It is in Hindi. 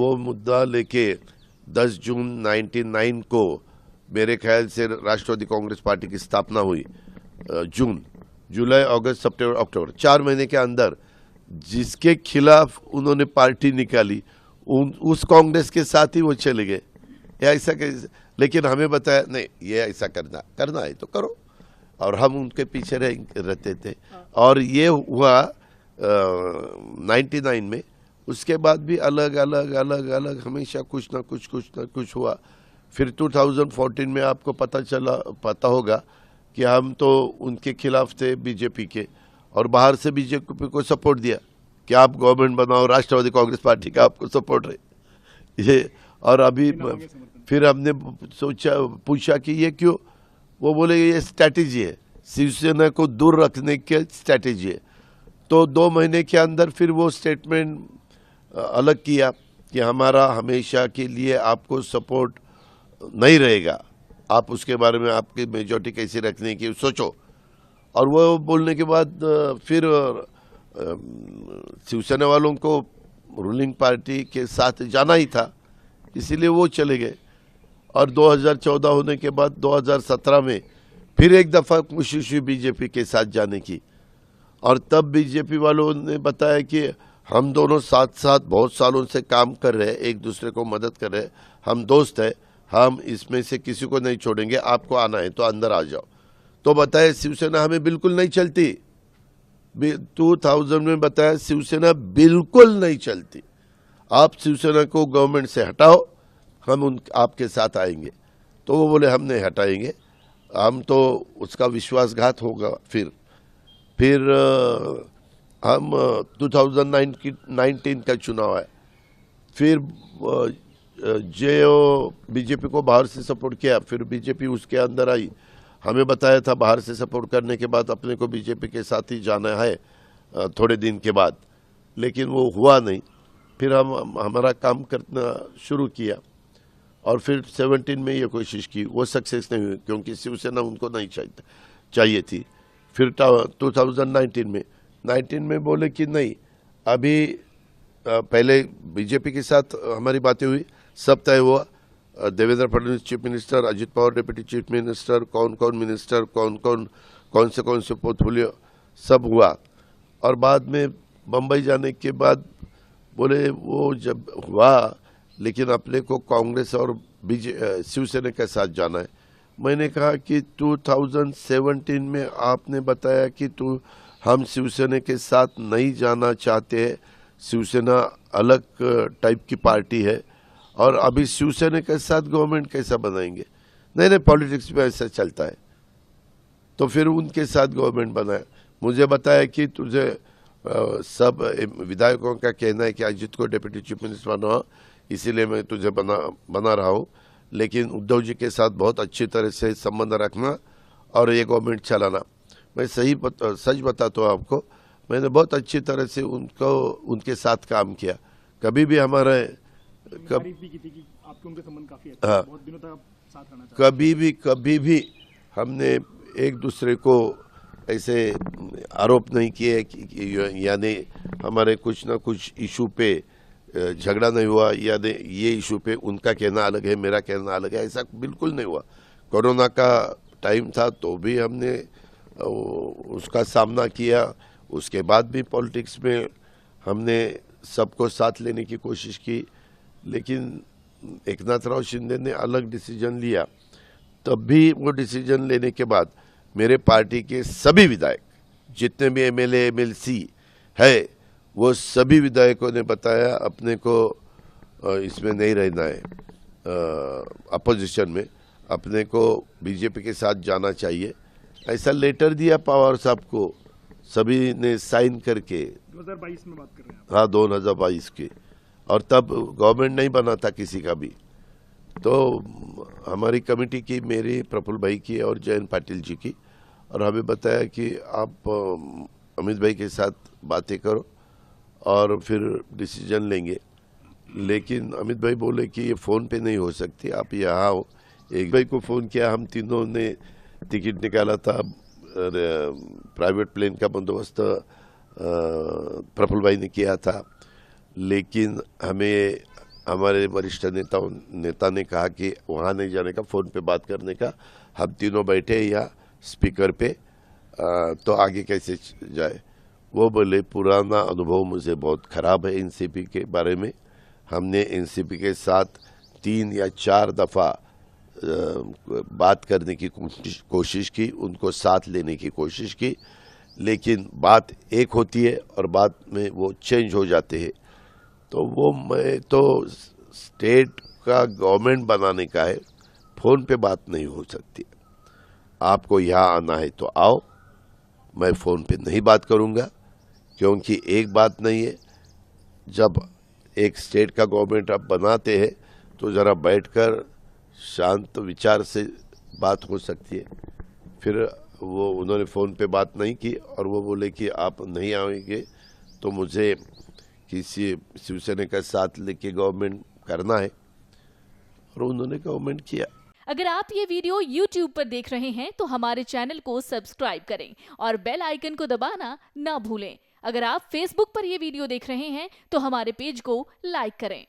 वो मुद्दा लेके 10 जून 99 को मेरे ख्याल से राष्ट्रवादी कांग्रेस पार्टी की स्थापना हुई। जून, जुलाई, अगस्त, सितंबर, अक्टूबर, 4 महीने के अंदर जिसके खिलाफ उन्होंने पार्टी निकाली उस कांग्रेस के साथ ही वो चले गए। ऐसा कैसे? लेकिन हमें बताया नहीं, ये ऐसा करना है तो करो, और हम उनके पीछे रहते थे। और ये हुआ 99 में। उसके बाद भी अलग अलग हमेशा कुछ ना कुछ हुआ। फिर 2014 में आपको पता होगा कि हम तो उनके खिलाफ थे बीजेपी के, और बाहर से बीजेपी को सपोर्ट दिया कि आप गवर्नमेंट बनाओ, राष्ट्रवादी कांग्रेस पार्टी का आपको सपोर्ट रहे ये। और अभी फिर हमने पूछा कि ये क्यों? वो बोले ये स्ट्रैटेजी है, शिवसेना को दूर रखने की स्ट्रैटेजी है। तो 2 महीने के अंदर फिर वो स्टेटमेंट अलग किया कि हमारा हमेशा के लिए आपको सपोर्ट नहीं रहेगा, आप उसके बारे में आपकी मेजॉरिटी कैसे रखने की सोचो। और वो बोलने के बाद फिर शिवसेना वालों को रूलिंग पार्टी के साथ जाना ही था, इसीलिए वो चले गए। और 2014 होने के बाद 2017 में फिर एक दफ़ा कोशिश हुई बीजेपी के साथ जाने की, और तब बीजेपी वालों ने बताया कि हम दोनों साथ साथ बहुत सालों से काम कर रहे हैं, एक दूसरे को मदद कर रहे हैं, हम दोस्त हैं, हम इसमें से किसी को नहीं छोड़ेंगे, आपको आना है तो अंदर आ जाओ। तो बताया शिवसेना हमें बिल्कुल नहीं चलती। 2000 में बताया शिवसेना बिल्कुल नहीं चलती, आप शिवसेना को गवर्नमेंट से हटाओ, हम आपके साथ आएंगे। तो वो बोले हम नहीं हटाएंगे, हम तो उसका विश्वासघात होगा। फिर हम 2019 का चुनाव है, फिर जो बीजेपी को बाहर से सपोर्ट किया, फिर बीजेपी उसके अंदर आई। हमें बताया था बाहर से सपोर्ट करने के बाद अपने को बीजेपी के साथ ही जाना है थोड़े दिन के बाद, लेकिन वो हुआ नहीं। फिर हम हमारा काम करना शुरू किया, और फिर 17 में ये कोशिश की, वो सक्सेस नहीं हुई क्योंकि शिवसेना उनको नहीं चाहिए थी। फिर 2019 में बोले कि नहीं, अभी पहले बीजेपी के साथ हमारी बातें हुई, सब तय हुआ, Devendra Fadnavis chief minister, Ajit Pawar deputy chief minister, कौन मिनिस्टर, कौन से पोर्टफोलियो, सब हुआ। और बाद में बम्बई जाने के बाद बोले वो जब हुआ, लेकिन अपने को कांग्रेस और शिवसेना के साथ जाना है। मैंने कहा कि 2017 में आपने बताया कि हम शिवसेना के साथ नहीं जाना चाहते हैं, शिवसेना अलग टाइप की पार्टी है, और अभी शिवसेना के साथ गवर्नमेंट कैसा बनाएंगे? नहीं, पॉलिटिक्स में ऐसा चलता है। तो फिर उनके साथ गवर्नमेंट बनाया। मुझे बताया कि तुझे सब विधायकों का कहना है कि अजित को डिप्टी चीफ मिनिस्टर बनाओ, इसीलिए मैं तुझे बना रहा हूँ, लेकिन उद्धव जी के साथ बहुत अच्छी तरह से संबंध रखना और ये गवर्नमेंट चलाना। मैं सच बताता हूँ आपको, मैंने बहुत अच्छी तरह से उनके साथ काम किया। कभी भी हमारे आपके उनके संबंध काफी अच्छे हैं, बहुत दिनों तक आप साथ रहना चाहते हैं। कभी भी हमने एक दूसरे को ऐसे आरोप नहीं किए कि यानी हमारे कुछ ना कुछ इशू पे झगड़ा नहीं हुआ, या ये इशू पे उनका कहना अलग है, मेरा कहना अलग है, ऐसा बिल्कुल नहीं हुआ। कोरोना का टाइम था तो भी हमने उसका सामना किया, उसके बाद भी पॉलिटिक्स में हमने सबको साथ लेने की कोशिश की। लेकिन एकनाथराव शिंदे ने अलग डिसीजन लिया, तब भी वो डिसीजन लेने के बाद मेरे पार्टी के सभी विधायक, जितने भी एमएलए एमएलसी है, वो सभी विधायकों ने बताया अपने को इसमें नहीं रहना है, अपोजिशन में, अपने को बीजेपी के साथ जाना चाहिए। ऐसा लेटर दिया पवार साहब को, सभी ने साइन करके। 2022 में बात कर रहे हैं आप? हाँ, 2022 की, और तब गवर्नमेंट नहीं बना था किसी का भी। तो हमारी कमेटी की, मेरी, प्रफुल्ल भाई की और जयंत पाटिल जी की, और हमें बताया कि आप अमित भाई के साथ बातें करो और फिर डिसीजन लेंगे। लेकिन अमित भाई बोले कि ये फ़ोन पे नहीं हो सकती, आप यहाँ आओ। एक भाई को फ़ोन किया, हम तीनों ने टिकट निकाला था, प्राइवेट प्लेन का बंदोबस्त प्रफुल्ल भाई ने किया था, लेकिन हमें हमारे वरिष्ठ नेता ने कहा कि वहाँ नहीं जाने का, फ़ोन पे बात करने का। हम तीनों बैठे या स्पीकर पे, तो आगे कैसे जाए। वो बोले पुराना अनुभव मुझे बहुत ख़राब है एनसीपी के बारे में। हमने एनसीपी के साथ 3 या 4 दफ़ा बात करने की कोशिश की, उनको साथ लेने की कोशिश की, लेकिन बात एक होती है और बाद में वो चेंज हो जाते हैं। तो वो मैं तो स्टेट का गवर्नमेंट बनाने का है, फ़ोन पे बात नहीं हो सकती। आपको यहाँ आना है तो आओ, मैं फ़ोन पे नहीं बात करूँगा, क्योंकि एक बात नहीं है, जब एक स्टेट का गवर्नमेंट आप बनाते हैं तो ज़रा बैठकर शांत विचार से बात हो सकती है। फिर वो उन्होंने फ़ोन पे बात नहीं की और वो बोले कि आप नहीं आएंगे तो मुझे किसी शिवसेना का साथ लेके गवर्नमेंट करना है, और उन्होंने गवर्नमेंट किया। अगर आप ये वीडियो YouTube पर देख रहे हैं तो हमारे चैनल को सब्सक्राइब करें और बेल आइकन को दबाना ना भूलें। अगर आप Facebook पर ये वीडियो देख रहे हैं तो हमारे पेज को लाइक करें।